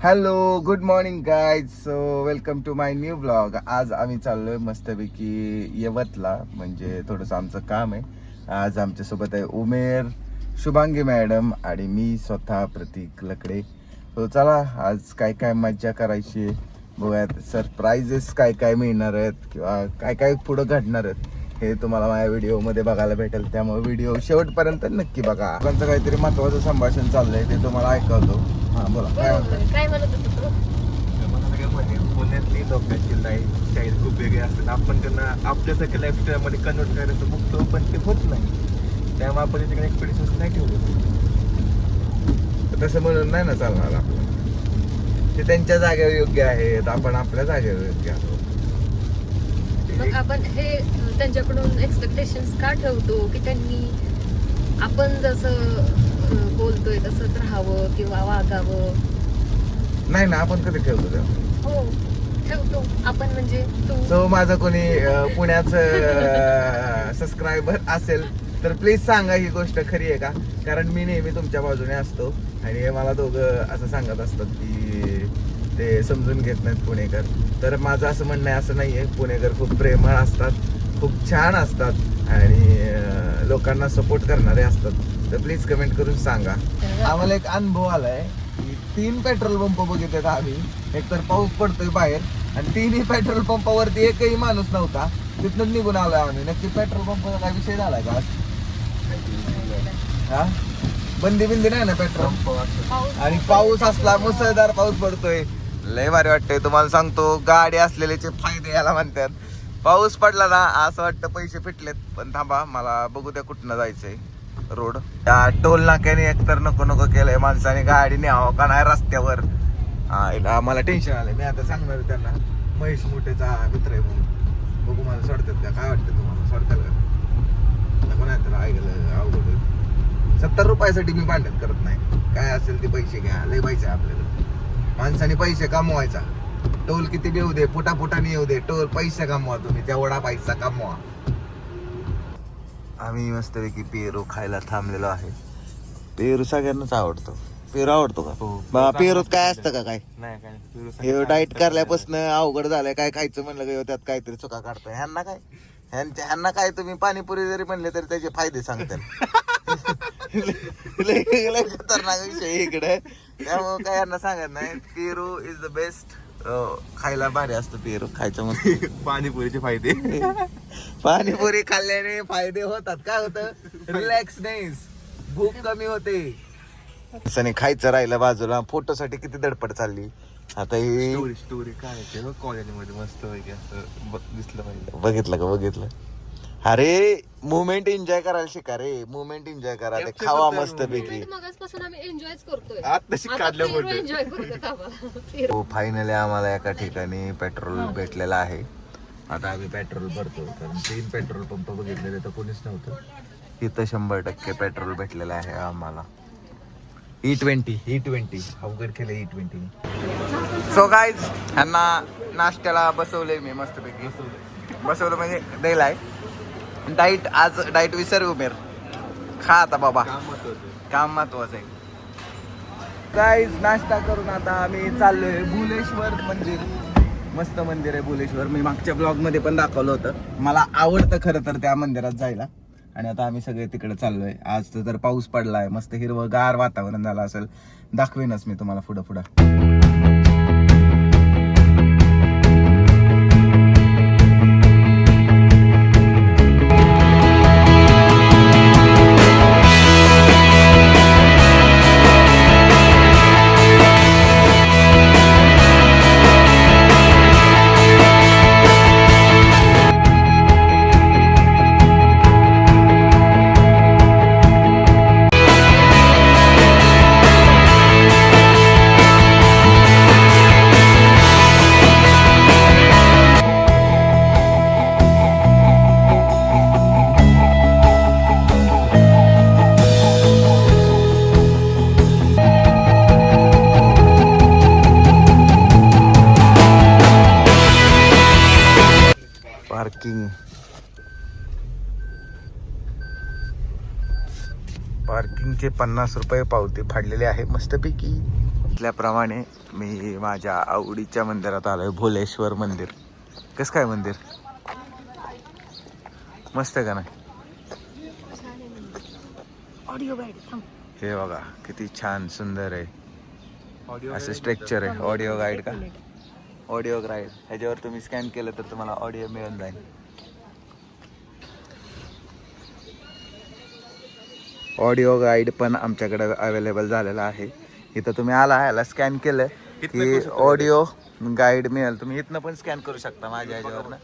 Hello good morning guys. So welcome to my new blog. आज आम्ही चाललोय मस्तपैकी यवतला, म्हणजे थोडंसं आमचं काम आहे. आज आमच्यासोबत आहे उमेर, शुभांगी मॅडम आणि मी स्वतः प्रतीक लकडे. तो चला आज काय काय मज्जा करायची आहे बघूयात. सरप्राइजेस काय काय मिळणार आहेत किंवा काय काय पुढं घडणार आहेत हे तुम्हाला माझ्या व्हिडिओमध्ये बघायला भेटेल. त्यामुळे व्हिडिओ शेवटपर्यंत नक्की बघा. लोकांचं काहीतरी महत्त्वाचं संभाषण चाललंय ते तुम्हाला ऐकवतो. हा बोला, काय म्हणताय? काय म्हणत होतो तू? मला काय माहिती, पुण्यातली लोकांची लाईफस्टाईल खूप वेगळी असते. आपण त्यांना आपल्यासारख्या लाईफस्टाईलमध्ये कन्वर्ट करायचं बघतो, पण ते होत नाही. त्यामुळे आपण तिकडे एक्सपेक्टेशन्स नाही ठेवले. तसं म्हणून नाही ना चालणार आपलं. ते त्यांच्या जागेवर योग्य आहेत, आपण आपल्या जागेवर योग्य आहोत. मग आपण हे त्यांच्याकडून एक्सपेक्टेशन्स का ठेवतो की त्यांनी आपण जसं बोलतोय तसंच राहावं किंवा वागावं? नाही ना, आपण कधी ठेवतो ते. हो ठेवतो आपण. म्हणजे तू सो माझं कोणी पुण्याचं सबस्क्रायबर असेल तर प्लीज सांगा ही गोष्ट खरी आहे का. कारण मी नेहमी तुमच्या बाजूने असतो आणि हे मला दोघं असं सांगत असतात की ते समजून घेत नाहीत पुणेकर. तर माझं असं म्हणणं आहे, असं नाही आहे. पुणेकर खूप प्रेमळ असतात, खूप छान असतात आणि लोकांना सपोर्ट करणारे असतात. तर प्लीज कमेंट करून सांगा. आम्हाला एक अनुभव आलाय की 3 पेट्रोल पंप बघितले आम्ही. एक तर पाऊस पडतोय बाहेर आणि 3ही पेट्रोल पंपावरती एकही माणूस नव्हता. तिथून निघून आलोय आम्ही. नक्की पेट्रोल पंपाचा काय विषय झालाय का? हा, बंदी नाही ना पेट्रोल. आणि पाऊस असला, मुसळधार पाऊस पडतोय, लय भारी वाटतंय. तुम्हाला सांगतो, गाडी असलेल्याचे फायदे याला म्हणतात. पाऊस पडला ना असं वाटतं पैसे फिटलेत. पण थांबा, मला बघू द्या कुठनं जायचंय रोड. त्या टोल नाक्याने एकतर नको नको केलंय माणसाने. गाडी न्यावं का नाही रस्त्यावर. मला टेन्शन आलंय. मी आता सांगणार त्यांना, महेश मोठेचा मित्र आहे म्हणून. बघू मला सोडतात का, काय वाटतं तुम्हाला? सोडतात का? नको नाही तर ऐकलं अवघड होईल. 70 रुपयासाठी मी भांडण करत नाही. काय असेल ते पैसे घ्या, लय पैसे आपल्याला. माणसाने पैसे कमवायचा. टोल किती येऊ दे, फुटाफुटाने येऊ दे, टोल पैसे कमवा तुम्ही, तेवढा पैसा कमवा. आम्ही मस्तपैकी पेरू खायला थांबलेलो आहे. पेरू सगळ्यांनाच आवडतो. पेरू आवडतो का? हो. पेरूत काय असतं का? काय नाही काय हे डाएट करल्यापासून अवघड झालंय. काय खायचं म्हणलं का त्यात काहीतरी चुका काढताय. ह्यांना काय तुम्ही पाणीपुरी जरी म्हणले तरी त्याचे फायदे सांगतात. लय खतरनाक विषय इकडे. त्यामुळे काय यांना सांगत नाही. पेरू इज द बेस्ट. खायला भारी असतं पेरू. खायचं म्हणजे पाणीपुरीचे फायदे. पाणीपुरी खाल्ल्याने फायदे होतात. काय होतं? रिलॅक्सनेस, भूक कमी होते. असं खायचं राहिलं बाजूला. फोटोसाठी किती धडपड चालली. आता ही स्टोरी काय कॉलेजमध्ये मस्त वगैरे असं दिसलं पाहिजे. बघितलं. अरे मुवमेंट एन्जॉय करायला शिका रे. मुवमेंट एन्जॉय करा. ते खावा मस्त पैकी. मगाचपासून आम्ही एन्जॉयच करतोय. आत तशी काढलं फोटो. एन्जॉय करतो आम्हाला. हो, फायनली आम्हाला एका ठिकाणी पेट्रोल भेटलेलं आहे. आता आम्ही पेट्रोल भरतो. कारण 3 पेट्रोल पंप बघितलेले तर कोणीच नव्हतं. इथं 100% पेट्रोल भेटलेलं आहे आम्हाला. E20 अवघड केलं E20. सो गाईज, ह्यांना नाश्त्याला बसवलंय मी मस्तपैकी. बसवलं म्हणजे द्यायलाय डाईट. आज डाईट विसर उमेर. खा आता बाबा, काम महत्वाचं आहे. गाईज, नाश्ता करून आता आम्ही चाललोय भुलेश्वर मंदिर. मस्त मंदिर आहे भुलेश्वर. मी मागच्या ब्लॉग मध्ये पण दाखवलं होतं. मला आवडतं खरं तर त्या मंदिरात जायला. आणि आता आम्ही सगळे तिकडे चाललोय. आज तर पाऊस पडलाय, मस्त हिरवंगार वातावरण झालं असेल. दाखवेनच मी तुम्हाला पुढं. पार्किंगचे 50 रुपये पावती फाडलेले आहे मस्तपैकी. सांगितल्याप्रमाणे मी माझ्या आवडीच्या मंदिरात आलोय, भोलेश्वर मंदिर. कसं काय मंदिर? मस्त आहे का नाही? ऑडिओ गाईड हे बघा किती छान सुंदर आहे. असं स्ट्रक्चर आहे. ऑडिओ गाईड का? ऑडिओ गाईड ह्याच्यावर तुम्ही स्कॅन केलं तर तुम्हाला ऑडिओ मिळून जाईल. ऑडिओ गाईड पण आमच्याकडे अवेलेबल झालेला आहे. इथं तुम्ही आला ह्याला स्कॅन केलं की ऑडिओ गाईड मिळेल. तुम्ही इथनं पण स्कॅन करू शकता माझ्या ह्याच्यावरनं.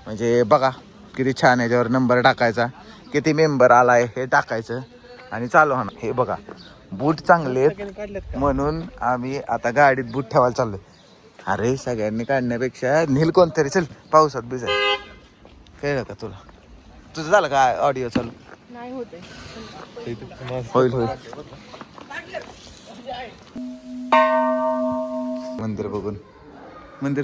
म्हणजे बघा किती छान. ह्याच्यावर नंबर टाकायचा, किती मेंबर आलाय हे टाकायचं आणि चालू होणार. हे बघा बूट चांगले आहेत म्हणून आम्ही आता गाडीत बूट ठेवायला चाललोय. अरे सगळ्यांनी काढण्यापेक्षा नील कोणतरी चल पावसात भिजाय. कळलं का तुला? तुझं झालं का ऑडिओ चालू? नाही होते. होईल होईल. मंदिर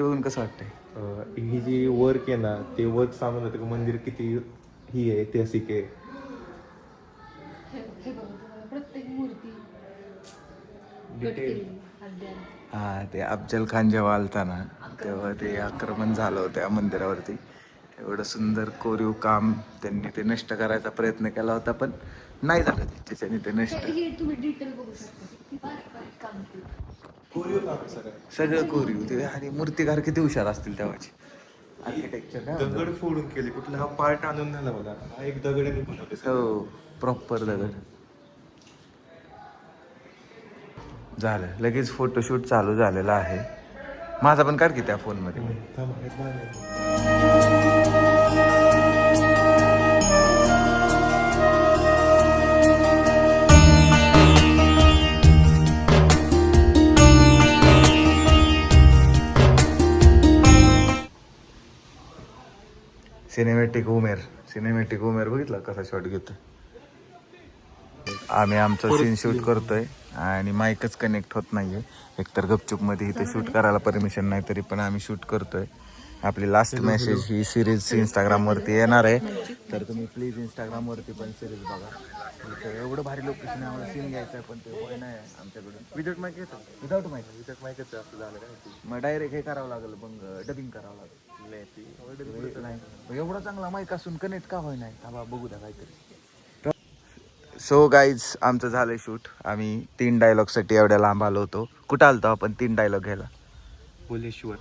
बघून कसं वाटतंय? ही जी वर्क आहे ना ते वर्क सांगून होतं की मंदिर किती ही आहे, ऐतिहासिक आहे. प्रत्येक मूर्ती हा, ते अफजल खान जेव्हा आलता ना तेव्हा ते आक्रमण झालं होतं या मंदिरावरती. एवढं सुंदर कोरीव काम त्यांनी ते नष्ट करायचा प्रयत्न केला होता, पण नाही झालं त्याच्याने ते नष्ट. तुम्ही डिटेल बघू शकता. कोरीव काम सगळं कोरीव ते. आणि मूर्तिकार किती हुशार असतील तेव्हाचे. आर्किटेक्चर दगड फोडून केले. कुठला हा पार्ट आणून झाला बघा. हा एक दगडाने बनवले. हो, प्रॉपर दगड. झालं लगेच फोटोशूट चालू झालेला आहे. माझा पण काढ की त्या फोनमध्ये. सिनेमॅटिक उमेर बघितलं कसा शॉट घेतो. आम्ही आमचं सीन शूट करतोय आणि माईकच कनेक्ट होत नाहीये. एकतर गपचूपमध्ये इथे शूट करायला परमिशन नाही, तरी पण आम्ही शूट करतोय. आपली लास्ट मेसेज ही सिरीज इंस्टाग्रामवरती येणार आहे, तर तुम्ही प्लीज इंस्टाग्रामवरती पण सिरीज बघा. इथं एवढं भारी लोकेशन आहे, आम्हाला सीन घ्यायचं आहे पण ते होय नाही आमच्याकडून. विदाउट माईक येतं. विदाउट माईकच असं झालं काय. मग डायरेक्ट हे करावं लागेल, मग डबिंग करावं लागेल. नाही एवढा चांगला माईक असून कनेक्ट का होय नाही. थांबा बघू द्या काहीतरी. सो गाईज आमचं झालं शूट. आम्ही 3 डायलॉगसाठी एवढ्या लांब आलो होतो. कुठं आलतो आपण 3 डायलॉग घ्यायला? भोलेश्वर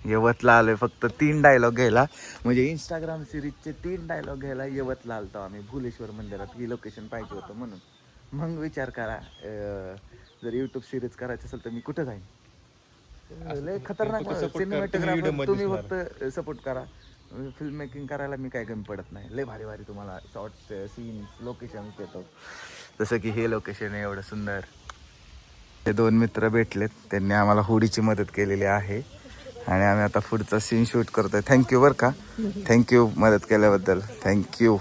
यवतला आलोय फक्त 3 डायलॉग घ्यायला. म्हणजे इंस्टाग्राम सिरीजचे 3 डायलॉग घ्यायला यवतला आलतो आम्ही. भुलेश्वर मंदिरात ही लोकेशन पाहिजे होतं म्हणून. मग विचार करा, जर यूट्यूब सिरीज करायची असेल तर मी कुठं जाईन? लय खतरनाक सिनेमॅटोग्राफर तुम्ही फक्त सपोर्ट करा. फिल्म मेकिंग करायला मी काय कमी पडत नाही. लय भारी भारी तुम्हाला शॉर्ट्स, सीन्स, लोकेशन देतो. जसं की हे लोकेशन आहे एवढं सुंदर. हे 2 मित्र भेटलेत, त्यांनी आम्हाला होडीची मदत केलेली आहे आणि आम्ही आता पुढचा सीन शूट करतोय. थँक्यू बरं का, थँक्यू मदत केल्याबद्दल, थँक्यू.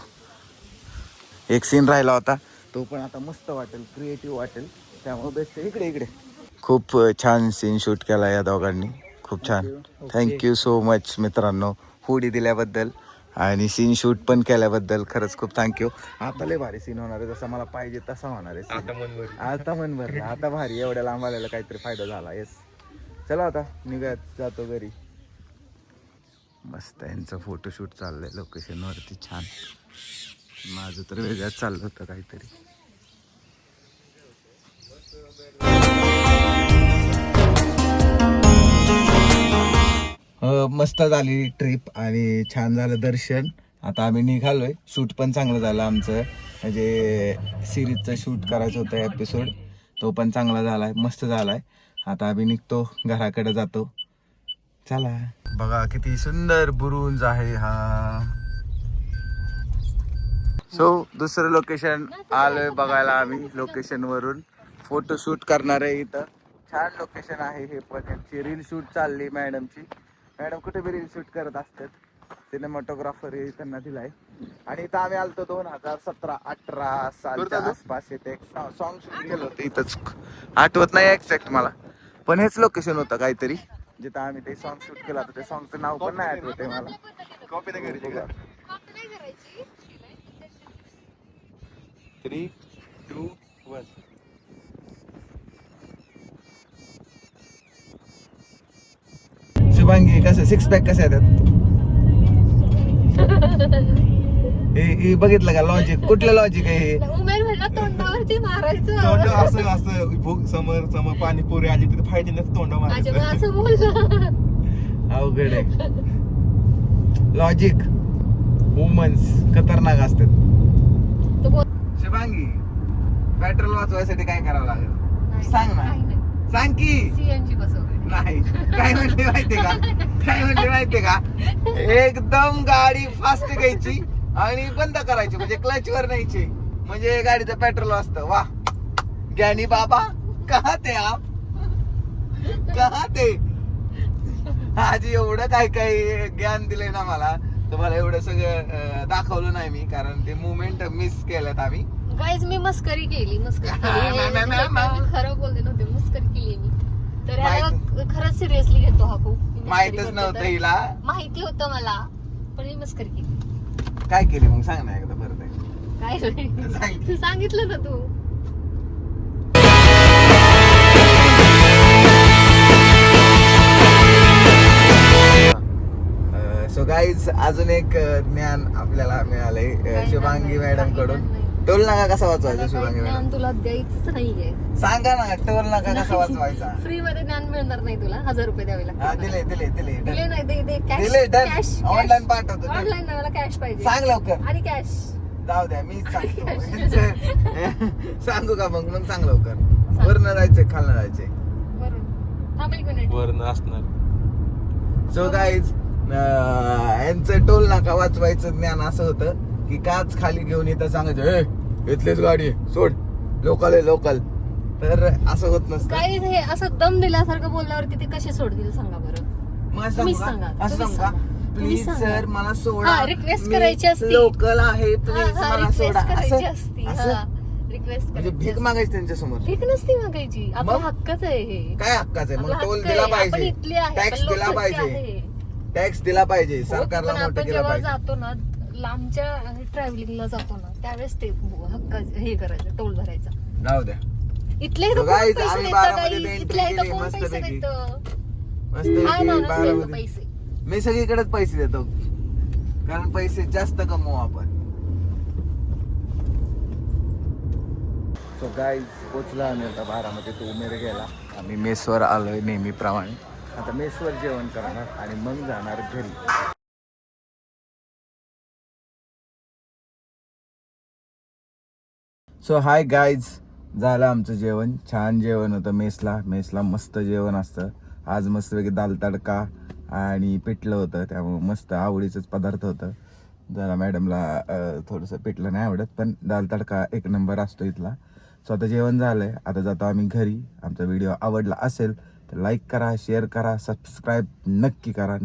एक सीन राहिला होता तो पण आता मस्त वाटेल, क्रिएटिव्ह वाटेल, त्यामुळे बेस्ट. इकडे खूप छान सीन शूट केला या दोघांनी, खूप छान. थँक्यू सो मच मित्रांनो, हुडी दिल्याबद्दल आणि सीन शूट पण केल्याबद्दल. खरंच खूप थँक्यू. आता लय भारी सीन होणार आहे, जसा मला पाहिजे तसा होणार आहे. आता मन भरलं, आता भारी. एवढ्या लांब आलेला काहीतरी फायदा झाला. येस, चला आता निघत जातो घरी. मस्त यांचं फोटोशूट चाललंय लोकेशनवरती, छान. माझं तर वेगळंच चाललं होतं काहीतरी. मस्त झाली ट्रिप आणि छान झालं दर्शन. आता आम्ही निघालोय. शूट पण चांगलं झालं आमचं, म्हणजे सिरीजचं शूट करायचं होतं एपिसोड, तो पण चांगला झालाय, मस्त झालाय. आता आम्ही निघतो, घराकडे जातो. चला. बघा किती सुंदर बुरुज आहे हा. सो दुसरं लोकेशन आलोय बघायला आम्ही. लोकेशन वरून फोटो शूट करणार आहे. इथं छान लोकेशन आहे हे पण. यांची रील शूट चालली मॅडमची. मॅडम कुठे बी रील शूट करत असतात, सिनेमॅटोग्राफर हे त्यांना दिलाय. आणि इथं आम्ही आलतो 2017-18 सालच्या आसपास. इथे एक सॉन्ग शूट केलं होतं इथंच, आठवत नाही एक्झॅक्ट मला, पण हेच लोकेशन होतं काहीतरी जिथं आम्ही ते सॉन्ग शूट केलं होतं. ते सॉन्गचं नाव पण नाही आठवत आहे मला. कॉपी नाही करायची का? 3, 2, 1. शुभांगी कसं सिक्स पॅक कसे येतात हे बघितलं का लॉजिक कुठलं लॉजिक आहे हे उमेर म्हणला तोंडावरती मारायचं तोंड असं असं भूक समोर पाणीपुरी आली तिथे फायदे नाही तोंड माझ्या मारायचं असं बोललं अवघड आहे लॉजिक वुमन्स खतरनाक असतात तो बोल शुभांगी पेट्रोल वाचवायसाठी काय करावं लागेल सांग ना सांग की सीएनजी बसवलं नाही काय म्हणते माहितीये का काय म्हणते माहितीये का एकदम गाडी फास्ट घ्यायची आणि बंद करायची म्हणजे क्लच वर न्यायची म्हणजे गाडीचं पेट्रोल वाचतं वा ज्ञानी बाबा कहा ते आप कहा ते आज एवढं काय काय ज्ञान दिलंय ना मला तुम्हाला एवढं सगळं दाखवलं नाही मी कारण ते मुवमेंट मिस केल्यात आम्ही गाईज मी मस्करी केली मस्करी हा, मी खरं बोलले नव्हते मस्करी केली मी तर ह्याला खरंच सिरियसली घेतो हा खूप मी मस्करी माहितच करते नव्हतं तर. हिला माहिती होतं मला पण मी मस्करी केली काय केली मग सांग ना एकदा परत काय नाही सांग तू सांगितलं ना तू सो गाईज अजून एक ज्ञान आपल्याला मिळालंय काय शुभांगी ज्ञान मॅडम नाही, कडून काही ज्ञान नाही. टोल नाका कसा वाचवायचा मला शुभांगी काही मॅडम ज्ञान तुला द्यायचंच नाहीये सांगा ना टोल नाका कसा वाचवायचा फ्री मध्ये ज्ञान मिळणार नाही तुला 1000 रुपये द्यावे हा लागतात दिले दिले दिले दिले नाही दे कॅश दिले डन कॅश ऑनलाईन पाठवतो done. ऑनलाईन मला कॅश पाहिजे सांग लवकर आणि कॅश जाऊ द्या मी सांगतो सांगू का मग सांग लवकर वरनं जायचंय खालनं जायचंय बरोबर थांब एक मिनिट वर्ण असणार सो गाईज यांचं टोल नाका वाचवायचं ज्ञान असं होतं की काच खाली घेऊन येतं सांगायचं ए इथलीच गाडी आहे, सोड लोकल आहे लोकल तर असं होत नसतं काही हे असं दम दिल्यासारखं बोलल्यावरती ते कसे सोडतील सांगा बरं मग तुम्हीच सांगू सांगा, का? असं तुम्हीच सांगू का सांगा. प्लीज सांगा. सर मला सोडा हा, request करायची असती. लोकल आहे प्लीज मला रिक्वेस्ट सोडा करायची असं असती असं रिक्वेस्ट म्हणजे भीक मागायची त्यांच्या समोर भीक नसती मागायची आपला मग? हक्कच आहे हे काय हक्काचं आहे आपला मग टोल हक्क दिला आहे. आपण पाहिजे इथले आहे, टॅक्स आपण दिला लोकलचे पाहिजे आहे. टॅक्स दिला पाहिजे हो, सरकारला पण मोठं आपण केलं जेव्हा पाहिजे जातो ना लांबच्या ट्रॅव्हलिंगला जातो ना त्यावेळेस ते हक्क हे करायचं टोल भरायचा जाऊ द्या इथले So कोण guys, पैसे आम्ही देतं बारामतीत guys? entry इथल्या इथं केली कोण पैसे मस्तपैकी. देतं? मस्त हा माणूस देतो बारामती पैसे मी सगळीकडेच पैसे देतो कारण पैसे जास्त कमवू आपण सो गाईज पोचला आम्ही आता बारामती तो उमेर गेला आम्ही मेसवर आलोय नेहमीप्रमाणे आता मेसवर जेवण करणार आणि मग जाणार घरी सो हाय गाईज झालं आमचं जेवण छान जेवण होतं मेसला मस्त जेवण असतं आज मस्तपैकी दाल तडका आणि पिठलं होतं त्यामुळे मस्त आवडीचंच पदार्थ होतं जरा मॅडमला थोडंसं पिठलं नाही आवडत पण दाल तडका एक नंबर असतो इथला सो आता जेवण झालंय आता जातो आम्ही घरी आमचा व्हिडिओ आवडला असेल तर लाईक करा शेअर करा सबस्क्राईब नक्की करा